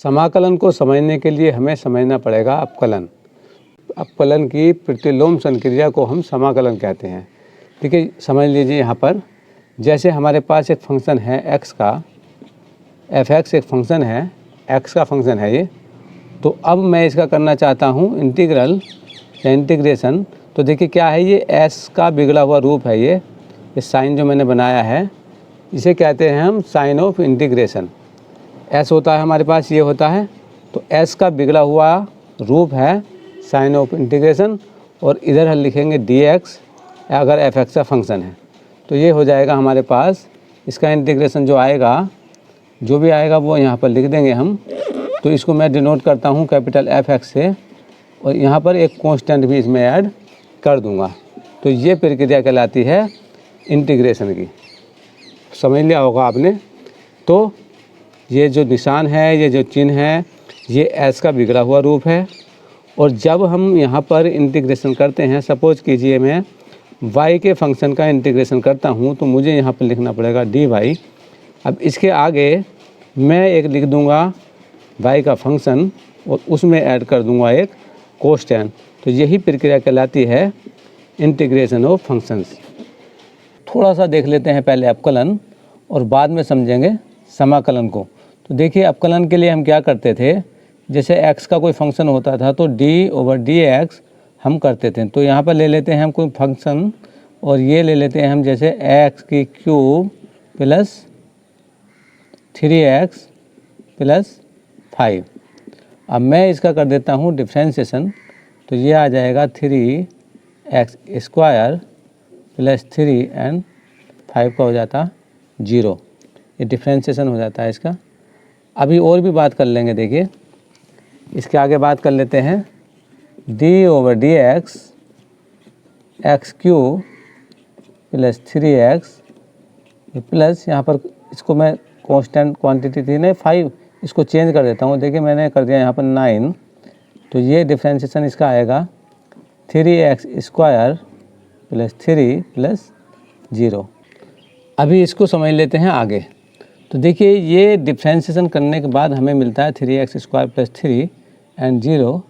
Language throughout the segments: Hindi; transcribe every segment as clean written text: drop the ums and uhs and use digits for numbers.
समाकलन को समझने के लिए हमें समझना पड़ेगा अपकलन। अपकलन की प्रतिलोम संक्रिया को हम समाकलन कहते हैं। ठीक है, समझ लीजिए यहाँ पर जैसे हमारे पास एक फंक्शन है x का, f(x) एक फंक्शन है, x का फंक्शन है ये। तो अब मैं इसका करना चाहता हूँ इंटीग्रल या इंटीग्रेशन। तो देखिए क्या है, ये s का बिगड़ा हुआ रूप है। ये साइन जो मैंने बनाया है इसे कहते हैं हम साइन ऑफ इंटीग्रेशन। s होता है हमारे पास, ये होता है, तो s का बिगड़ा हुआ रूप है साइन ऑफ इंटीग्रेशन। और इधर हम लिखेंगे dx अगर f(x) का फंक्शन है। तो ये हो जाएगा हमारे पास, इसका इंटीग्रेशन जो आएगा, जो भी आएगा वो यहाँ पर लिख देंगे हम। तो इसको मैं डिनोट करता हूँ कैपिटल f(x) से, और यहाँ पर एक कांस्टेंट भी इसमें ऐड कर दूँगा। तो ये प्रक्रिया कहलाती है इंटीग्रेशन की। समझ लिया होगा आपने। तो ये जो निशान है, ये जो चिन्ह है, ये s का बिगड़ा हुआ रूप है। और जब हम यहाँ पर इंटीग्रेशन करते हैं, सपोज कीजिए मैं y के फंक्शन का इंटीग्रेशन करता हूँ, तो मुझे यहाँ पर लिखना पड़ेगा dy। अब इसके आगे मैं एक लिख दूँगा y का फंक्शन और उसमें ऐड कर दूँगा एक कोस्टेंट। तो यही प्रक्रिया कहलाती है इंटीग्रेशन ऑफ फंक्शंस। थोड़ा सा देख लेते हैं पहले अपकलन और बाद में समझेंगे समाकलन को। तो देखिए अपकलन के लिए हम क्या करते थे, जैसे x का कोई फंक्शन होता था तो d/dx हम करते थे। तो यहाँ पर ले लेते हैं हम कोई फंक्शन और ये ले लेते हैं हम जैसे x³ + 3x + 5। अब मैं इसका कर देता हूँ डिफ्रेंशिएशन। तो ये आ जाएगा 3x² + 3 एंड 5 का हो जाता 0। ये डिफ्रेंशिएशन हो जाता है इसका। अभी और भी बात कर लेंगे। देखिए इसके आगे बात कर लेते हैं d/dx x³ + 3x प्लस, यहाँ पर इसको मैं कांस्टेंट क्वांटिटी थी ना 5, इसको चेंज कर देता हूँ। देखिए मैंने कर दिया यहाँ पर 9। तो ये डिफ्रेंशिएशन इसका आएगा 3x² + 3 + 0। अभी इसको समझ लेते हैं आगे। तो देखिए ये डिफ्रेंशिएशन करने के बाद हमें मिलता है 3x² + 3 एंड 0।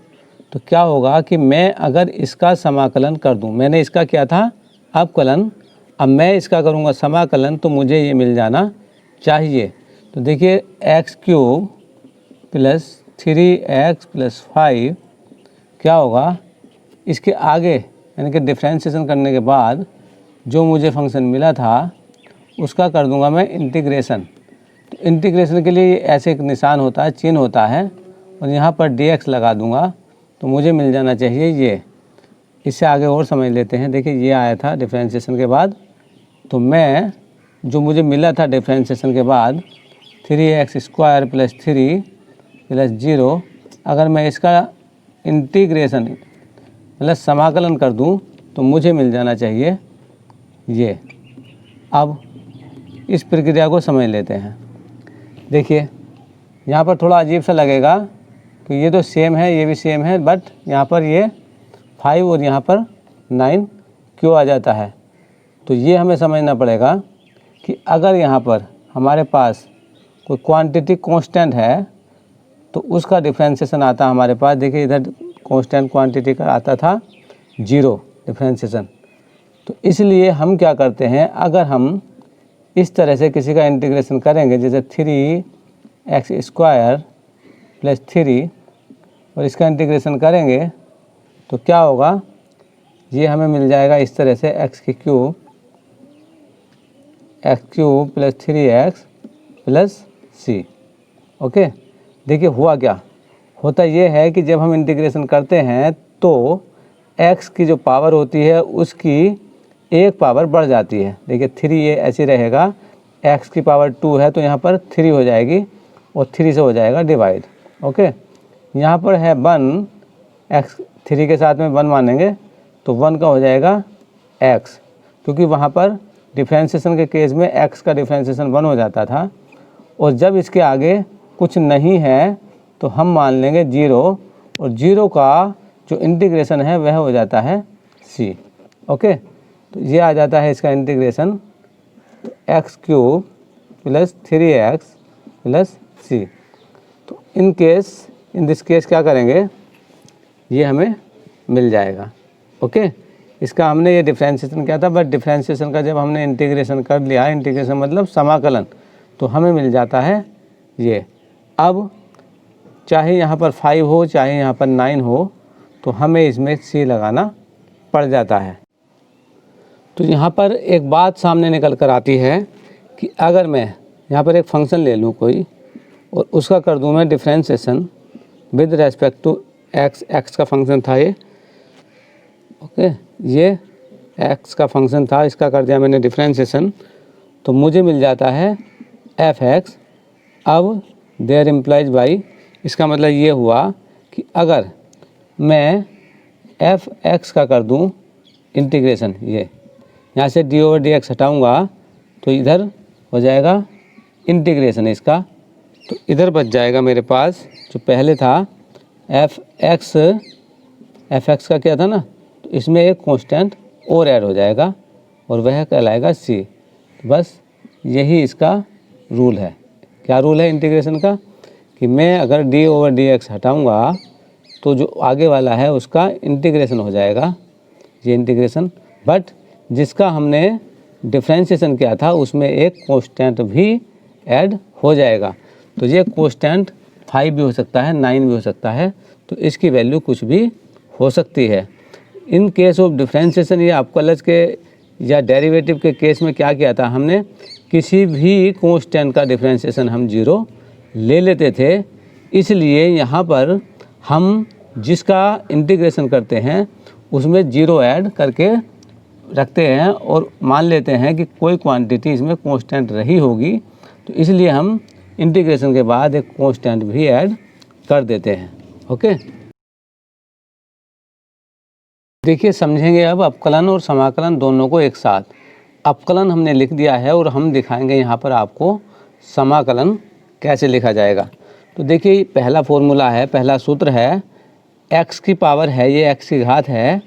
तो क्या होगा कि मैं अगर इसका समाकलन कर दूं, मैंने इसका किया था अपकलन, अब मैं इसका करूंगा समाकलन, तो मुझे ये मिल जाना चाहिए। तो देखिए x³ + 3x + 5 क्या होगा, इसके आगे यानी कि डिफ्रेंशिएशन करने के बाद जो मुझे फंक्शन मिला था उसका कर दूंगा मैं इंटीग्रेशन। तो इंटीग्रेशन के लिए ऐसे एक निशान होता है, चिन्ह होता है, और यहाँ पर dx लगा दूंगा तो मुझे मिल जाना चाहिए ये। इससे आगे और समझ लेते हैं। देखिए ये आया था डिफ्रेंशिएशन के बाद, तो मैं जो मुझे मिला था डिफ्रेंशिएशन के बाद 3x² + 3 + 0, अगर मैं इसका इंटीग्रेशन मतलब समाकलन कर दूं तो मुझे मिल जाना चाहिए ये। अब इस प्रक्रिया को समझ लेते हैं। देखिए यहाँ पर थोड़ा अजीब सा लगेगा कि ये तो सेम है, ये भी सेम है, बट यहाँ पर ये 5 और यहाँ पर 9 क्यों आ जाता है। तो ये हमें समझना पड़ेगा कि अगर यहाँ पर हमारे पास कोई क्वांटिटी कांस्टेंट है तो उसका डिफ्रेंशिएशन आता हमारे पास। देखिए इधर कांस्टेंट क्वांटिटी का आता था 0 डिफ्रेंशिएशन। तो इसलिए हम क्या करते हैं, अगर हम इस तरह से किसी का इंटीग्रेशन करेंगे, जैसे 3x² + 3, और इसका इंटीग्रेशन करेंगे तो क्या होगा, ये हमें मिल जाएगा इस तरह से x³ + 3x + c। ओके, देखिए हुआ क्या, होता ये है कि जब हम इंटीग्रेशन करते हैं तो x की जो पावर होती है उसकी एक पावर बढ़ जाती है। देखिए 3 ये ऐसे रहेगा, x की पावर 2 है तो यहाँ पर 3 हो जाएगी और 3 से हो जाएगा डिवाइड। ओके, यहाँ पर है 1, x 3 के साथ में 1 मानेंगे तो 1 का हो जाएगा x, क्योंकि वहाँ पर डिफ्रेंशिएशन के केस में x का डिफ्रेंशिएशन 1 हो जाता था। और जब इसके आगे कुछ नहीं है तो हम मान लेंगे 0, और 0 का जो इंटीग्रेशन है वह हो जाता है c। ओके, तो ये आ जाता है इसका इंटीग्रेशन x³ + 3x + c। तो इन दिस केस क्या करेंगे, ये हमें मिल जाएगा। ओके, इसका हमने ये डिफ्रेंशिएशन किया था, बट डिफ्रेंशिएशन का जब हमने इंटीग्रेशन कर लिया, इंटीग्रेशन मतलब समाकलन, तो हमें मिल जाता है ये। अब चाहे यहाँ पर 5 हो चाहे यहाँ पर 9 हो, तो हमें इसमें c लगाना पड़ जाता है। तो यहाँ पर एक बात सामने निकल कर आती है कि अगर मैं यहाँ पर एक फंक्शन ले लूँ कोई और उसका कर दूँ मैं differentiation with respect to X का फंक्शन था ये। ओके, ये एक्स का फंक्शन था, इसका कर दिया मैंने डिफ्रेंशिएशन, तो मुझे मिल जाता है एफ एक्स। अब देयर इम्प्लाइज बाई, इसका मतलब ये हुआ कि अगर मैं एफ एक्स का कर दूं इंटीग्रेशन, ये यहाँ से डी ओवर डी एक्स हटाऊँगा तो इधर हो जाएगा इंटीग्रेशन इसका, तो इधर बच जाएगा मेरे पास जो पहले था एफ एक्स का क्या था ना, तो इसमें एक कांस्टेंट और ऐड हो जाएगा और वह कहलाएगा सी। तो बस यही इसका रूल है। क्या रूल है इंटीग्रेशन का, कि मैं अगर डी ओवर डी एक्स हटाऊँगा तो जो आगे वाला है उसका इंटीग्रेशन हो जाएगा, ये इंटीग्रेशन, बट जिसका हमने डिफ्रेंशिएशन किया था उसमें एक कांस्टेंट भी ऐड हो जाएगा। तो ये कांस्टेंट 5 भी हो सकता है, 9 भी हो सकता है, तो इसकी वैल्यू कुछ भी हो सकती है। इन केस ऑफ डिफ्रेंशिएशन या अपकलज के या डेरिवेटिव के केस में क्या किया था हमने, किसी भी कांस्टेंट का डिफ्रेंशिएशन हम 0 ले लेते थे, इसलिए यहाँ पर हम जिसका इंटीग्रेशन करते हैं उसमें 0 ऐड करके रखते हैं और मान लेते हैं कि कोई क्वांटिटी इसमें कांस्टेंट रही होगी, तो इसलिए हम इंटीग्रेशन के बाद एक कांस्टेंट भी ऐड कर देते हैं। ओके, देखिए समझेंगे अब अपकलन और समाकलन दोनों को एक साथ। अपकलन हमने लिख दिया है और हम दिखाएंगे यहाँ पर आपको समाकलन कैसे लिखा जाएगा। तो देखिए पहला फॉर्मूला है, पहला सूत्र है, x की पावर है, ये x की घात है,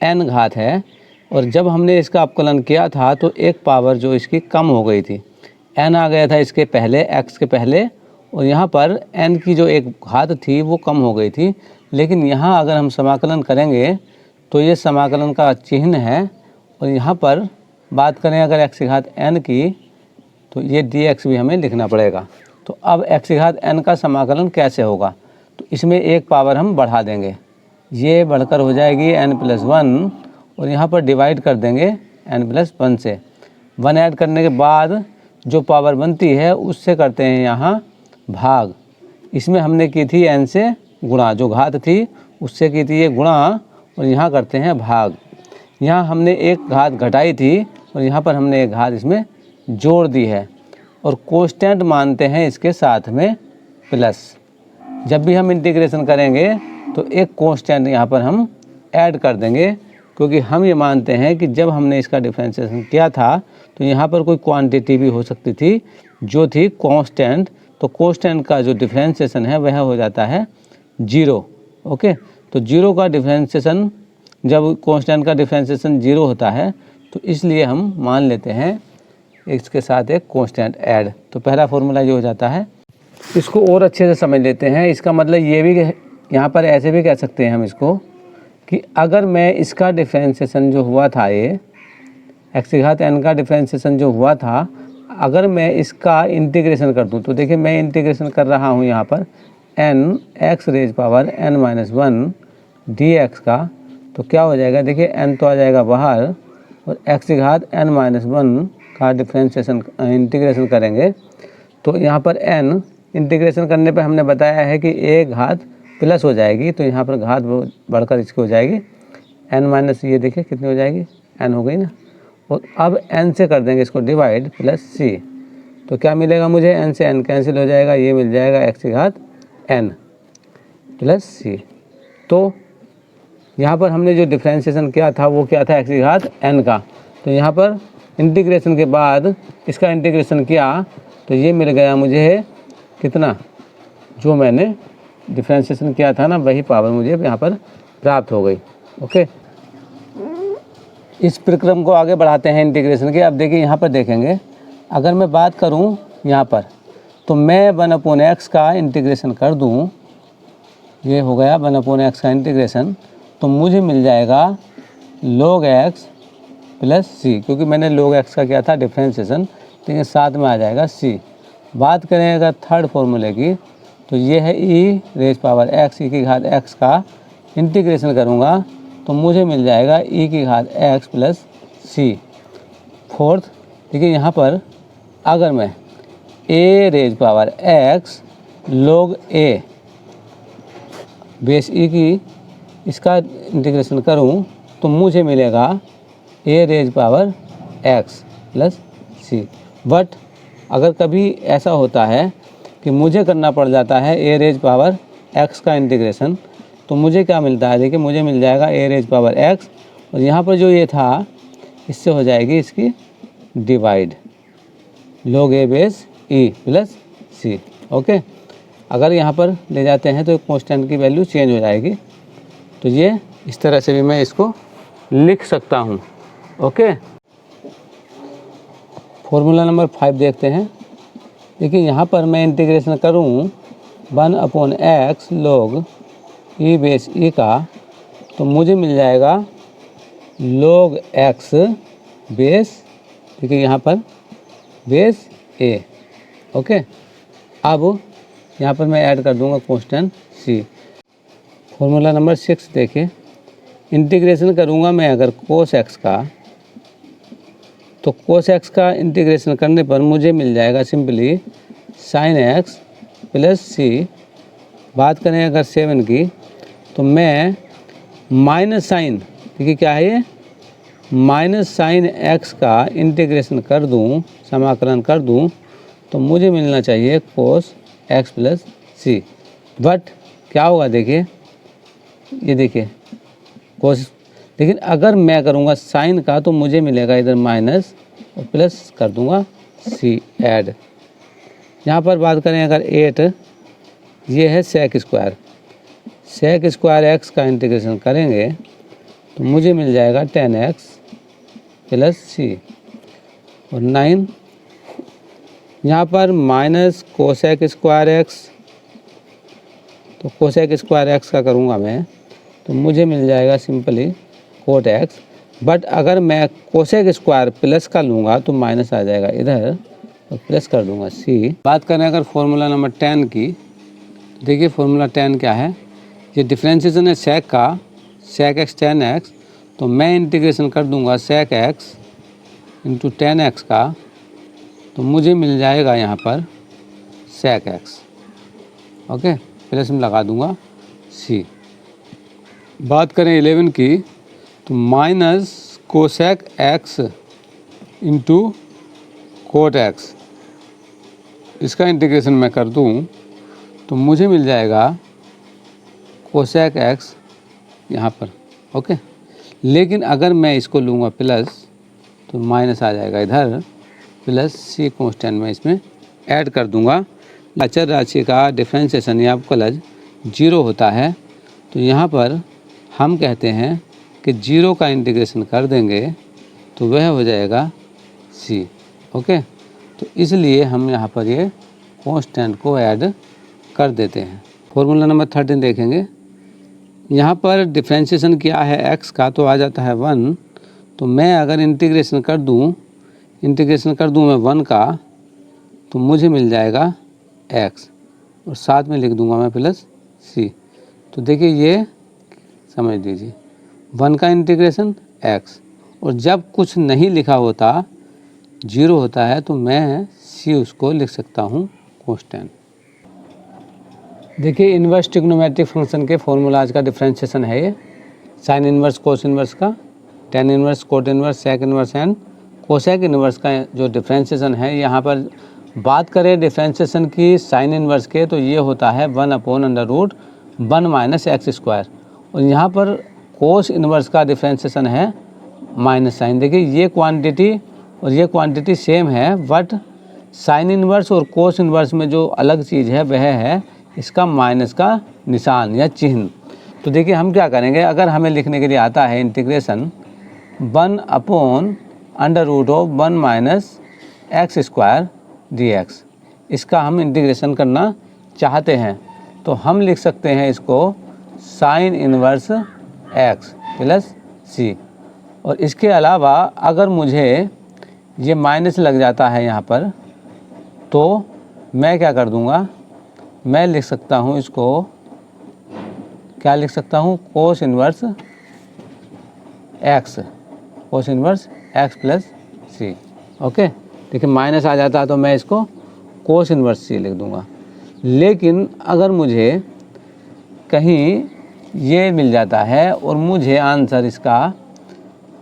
n घात है, और जब हमने इसका अपकलन किया था तो एक पावर जो इसकी कम हो गई थी, n आ गया था इसके पहले, x के पहले, और यहाँ पर n की जो एक घात थी वो कम हो गई थी। लेकिन यहाँ अगर हम समाकलन करेंगे तो ये समाकलन का चिन्ह है, और यहाँ पर बात करें अगर x की घात n की, तो ये dx भी हमें लिखना पड़ेगा। तो अब x की घात n का समाकलन कैसे होगा, तो इसमें एक पावर हम बढ़ा देंगे, ये बढ़कर हो जाएगी n+1, और यहाँ पर डिवाइड कर देंगे n+1 से। 1 ऐड करने के बाद जो पावर बनती है उससे करते हैं यहाँ भाग। इसमें हमने की थी n से गुणा, जो घात थी उससे की थी ये गुणा, और यहाँ करते हैं भाग। यहाँ हमने एक घात घटाई थी और यहाँ पर हमने एक घात इसमें जोड़ दी है, और कांस्टेंट मानते हैं इसके साथ में प्लस। जब भी हम इंटीग्रेशन करेंगे तो एक कांस्टेंट यहाँ पर हम ऐड कर देंगे, क्योंकि हम ये मानते हैं कि जब हमने इसका डिफरेंशिएशन किया था तो यहाँ पर कोई क्वांटिटी भी हो सकती थी जो थी कांस्टेंट, तो कांस्टेंट का जो डिफरेंशिएशन है वह हो जाता है 0। ओके, तो 0 का डिफरेंशिएशन, जब कांस्टेंट का डिफरेंशिएशन 0 होता है तो इसलिए हम मान लेते हैं इसके साथ एक कांस्टेंट ऐड। तो पहला फॉर्मूला ये हो जाता है। इसको और अच्छे से समझ लेते हैं। इसका मतलब ये भी यहाँ पर ऐसे भी कह सकते हैं हम इसको, कि अगर मैं इसका डिफरेंशिएशन जो हुआ था, ये x की घात n का डिफरेंशिएशन जो हुआ था, अगर मैं इसका इंटीग्रेशन कर दूं, तो देखिए मैं इंटीग्रेशन कर रहा हूं यहाँ पर n x raise power n-1 dx का, तो क्या हो जाएगा, देखिए n तो आ जाएगा बाहर, और x की घात n-1 का डिफरेंशिएशन इंटीग्रेशन करेंगे तो यहाँ पर n इंटीग्रेशन करने पे हमने बताया है कि एक घात प्लस हो जाएगी, तो यहाँ पर घात बढ़कर इसकी हो जाएगी n-, ये देखिए कितनी हो जाएगी, n हो गई ना, और अब n से कर देंगे इसको डिवाइड प्लस c, तो क्या मिलेगा मुझे, n से n कैंसिल हो जाएगा, ये मिल जाएगा x की घात n प्लस c। तो यहाँ पर हमने जो डिफरेंशिएशन किया था वो क्या था, x की घात n का, तो यहाँ पर इंटीग्रेशन के बाद इसका इंटीग्रेशन किया तो ये मिल गया मुझे कितना, जो मैंने डिफरेंशिएशन किया था ना वही पावर मुझे यहाँ पर प्राप्त हो गई। ओके, इस प्रक्रम को आगे बढ़ाते हैं इंटीग्रेशन के। अब देखिए यहाँ पर देखेंगे, अगर मैं बात करूँ यहाँ पर, तो मैं 1/x का इंटीग्रेशन कर दूं, ये हो गया 1/x का इंटीग्रेशन, तो मुझे मिल जाएगा log x प्लस सी, क्योंकि मैंने log x का किया था डिफ्रेंशिएशन, तो ये साथ में आ जाएगा c। बात करें अगर थर्ड फॉर्मूले की, तो ये है e raise power x, e की घात x का इंटीग्रेशन करूँगा तो मुझे मिल जाएगा e की घात x प्लस सी। फोर्थ, देखिए यहाँ पर अगर मैं a raise power x log a base e की इसका इंटीग्रेशन करूँ तो मुझे मिलेगा a raise power x plus C. But अगर कभी ऐसा होता है कि मुझे करना पड़ जाता है a रेज पावर x का इंटीग्रेशन, तो मुझे क्या मिलता है, देखिए मुझे मिल जाएगा a रेज पावर x, और यहाँ पर जो ये था इससे हो जाएगी इसकी divide, log a base e plus C. Okay, अगर यहाँ पर ले जाते हैं तो कांस्टेंट की वैल्यू चेंज हो जाएगी, तो ये इस तरह से भी मैं इसको लिख सकता हूँ। ओके, फॉर्मूला नंबर 5 देखते हैं। देखिए यहाँ पर मैं इंटीग्रेशन करूँ 1/x log e base e का, तो मुझे मिल जाएगा log x बेस, देखिए यहाँ पर बेस a। ओके, अब यहाँ पर मैं ऐड कर दूँगा कांस्टेंट c। फॉर्मूला नंबर 6 देखिए, इंटीग्रेशन करूँगा मैं अगर cos x का, तो cos x का इंटीग्रेशन करने पर मुझे मिल जाएगा सिंपली sin x प्लस सी। बात करें अगर 7 की, तो मैं माइनस साइन, देखिए क्या है ये, माइनस साइन x का इंटीग्रेशन कर दूं, समाकलन कर दूं, तो मुझे मिलना चाहिए cos x plus C. But क्या होगा, देखिए ये देखिए cos, लेकिन अगर मैं करूँगा साइन का तो मुझे मिलेगा इधर माइनस और प्लस कर दूँगा सी ऐड। यहाँ पर बात करें अगर 8, ये है sec स्क्वायर x का इंटीग्रेशन करेंगे तो मुझे मिल जाएगा 10x प्लस सी। और 9, यहाँ पर माइनस कोसेक स्क्वायर x, तो कोसेक स्क्वायर x का करूँगा मैं तो मुझे मिल जाएगा सिंपली कोट x। बट अगर मैं कोसेक स्क्वायर प्लस का लूँगा तो माइनस आ जाएगा इधर, और प्लस कर दूँगा सी। बात करें अगर फॉर्मूला नंबर 10 की, देखिए फॉर्मूला 10 क्या है, ये डिफ्रेंशिएशन है सेक का, सेक x 10x, तो मैं इंटीग्रेशन कर दूँगा सेक x इंटू 10x का, तो मुझे मिल जाएगा यहाँ पर सेक x। ओके, प्लस में लगा दूँगा सी। बात करें 11 की, तो minus cosec x into coat x, इसका इंटीग्रेशन मैं कर दूँ तो मुझे मिल जाएगा कोसेक x यहाँ पर। ओके, लेकिन अगर मैं इसको लूँगा प्लस तो माइनस आ जाएगा इधर, प्लस सी कांस्टेंट में इसमें ऐड कर दूँगा। अचर राशि का डिफ्रेंशिएशन या अवकलज 0 होता है, तो यहाँ पर हम कहते हैं कि 0 का इंटीग्रेशन कर देंगे तो वह हो जाएगा सी। ओके, तो इसलिए हम यहाँ पर ये कांस्टेंट को ऐड कर देते हैं। फॉर्मूला नंबर 13 देखेंगे, यहाँ पर डिफ्रेंशिएशन किया है x का तो आ जाता है 1, तो मैं अगर इंटीग्रेशन कर दूँ मैं 1 का, तो मुझे मिल जाएगा x, और साथ में लिख दूँगा मैं प्लस c। तो देखिए ये समझ लीजिए 1 का इंटीग्रेशन x, और जब कुछ नहीं लिखा होता 0 होता है तो मैं c उसको लिख सकता हूँ कांस्टेंट। देखिए इन्वर्स ट्रिग्नोमेट्रिक फंक्शन के फॉर्मूलाज का डिफ्रेंशिएशन है ये, साइन इन्वर्स कोस इन्वर्स का, tan inverse cot inverse sec inverse and cosec inverse का जो डिफ्रेंशिएशन है। यहाँ पर बात करें डिफ्रेंशिएशन की साइन इन्वर्स के, तो ये होता है 1/√1 माइनस एक्स स्क्वायर, और यहाँ पर कोस इन्वर्स का डिफ्रेंशिएशन है माइनस साइन। देखिए ये क्वांटिटी और ये क्वांटिटी सेम है, बट साइन इन्वर्स और कोस इन्वर्स में जो अलग चीज़ है वह है इसका माइनस का निशान या चिन्ह। तो देखिए हम क्या करेंगे, अगर हमें लिखने के लिए आता है integration 1/√1 minus x square dx, इसका हम इंटीग्रेशन करना चाहते हैं, तो हम लिख सकते हैं इसको साइन इन्वर्स एक्स प्लस सी। और इसके अलावा अगर मुझे ये माइनस लग जाता है यहाँ पर, तो मैं क्या कर दूँगा, मैं लिख सकता हूँ इसको, क्या लिख सकता हूँ, कोस इन्वर्स एक्स, कोस inverse x plus C. Okay, देखिए माइनस आ जाता है तो मैं इसको कोस इन्वर्स सी लिख दूँगा। लेकिन अगर मुझे कहीं ये मिल जाता है और मुझे आंसर इसका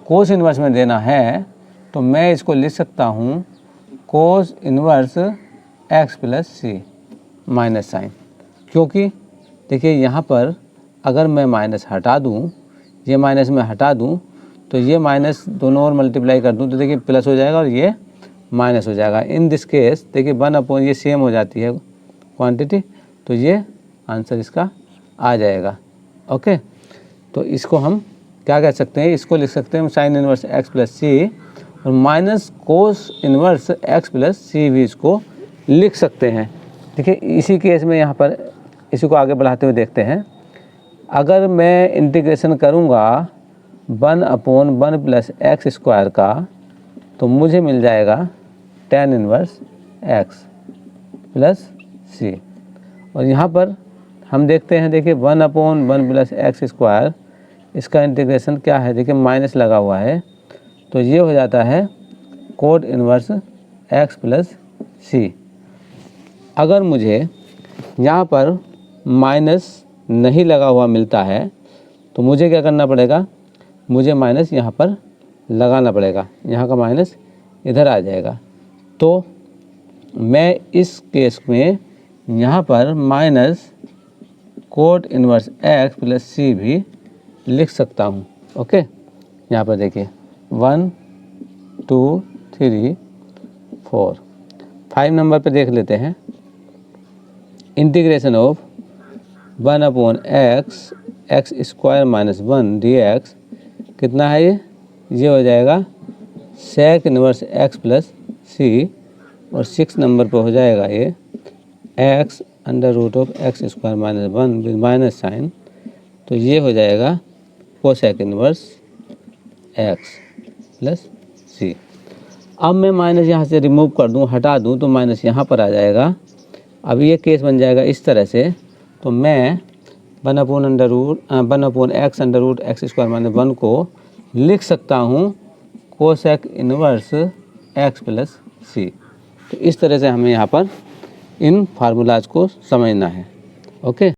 कोस इन्वर्स में देना है, तो मैं इसको लिख सकता हूँ कोस इन्वर्स एक्स प्लस सी माइनस साइन। क्योंकि देखिए यहाँ पर अगर मैं माइनस हटा दूँ, ये माइनस में हटा दूँ, तो ये माइनस दोनों और मल्टीप्लाई कर दूँ तो देखिए प्लस हो जाएगा और ये माइनस हो जाएगा। इन दिस केस देखिए 1/, ये सेम हो जाती है क्वांटिटी, तो ये आंसर इसका आ जाएगा। ओके, तो इसको हम क्या कह सकते हैं, इसको लिख सकते हैं साइन इन्वर्स एक्स प्लस सी, और minus cos inverse x plus c भी इसको लिख सकते हैं। देखिए इसी केस में यहाँ पर इसी को आगे बढ़ाते हुए देखते हैं। अगर मैं इंटीग्रेशन करूँगा 1/1 प्लस एक्स स्क्वायर का, तो मुझे मिल जाएगा tan इन्वर्स एक्स प्लस सी। और यहाँ पर हम देखते हैं, देखिए 1/1 प्लस एक्स स्क्वायर, इसका इंटीग्रेशन क्या है, देखिए माइनस लगा हुआ है, तो ये हो जाता है कोट इन्वर्स एक्स प्लस सी। अगर मुझे यहाँ पर माइनस नहीं लगा हुआ मिलता है, तो मुझे क्या करना पड़ेगा, मुझे माइनस यहाँ पर लगाना पड़ेगा, यहाँ का माइनस इधर आ जाएगा। तो मैं इस केस में यहाँ पर minus cot inverse x plus c भी लिख सकता हूँ। ओके, यहाँ पर देखिए 1 2 3 4 5 नंबर पे देख लेते हैं। Integration of 1/x X square minus 1 dx कितना है, ये हो जाएगा सेक इन्वर्स एक्स प्लस सी। और 6 नंबर पे हो जाएगा ये x under root of X square minus 1 with minus sign, तो ये हो जाएगा cosec inverse x plus C. अब मैं माइनस यहाँ से रिमूव कर दूँ, हटा दूँ, तो माइनस यहाँ पर आ जाएगा। अब ये केस बन जाएगा इस तरह से, तो मैं 1/x under root X square minus 1 को लिख सकता हूँ cosec inverse x plus C. तो इस तरह से हमें यहाँ पर इन फार्मूलाज को समझना है। ओके।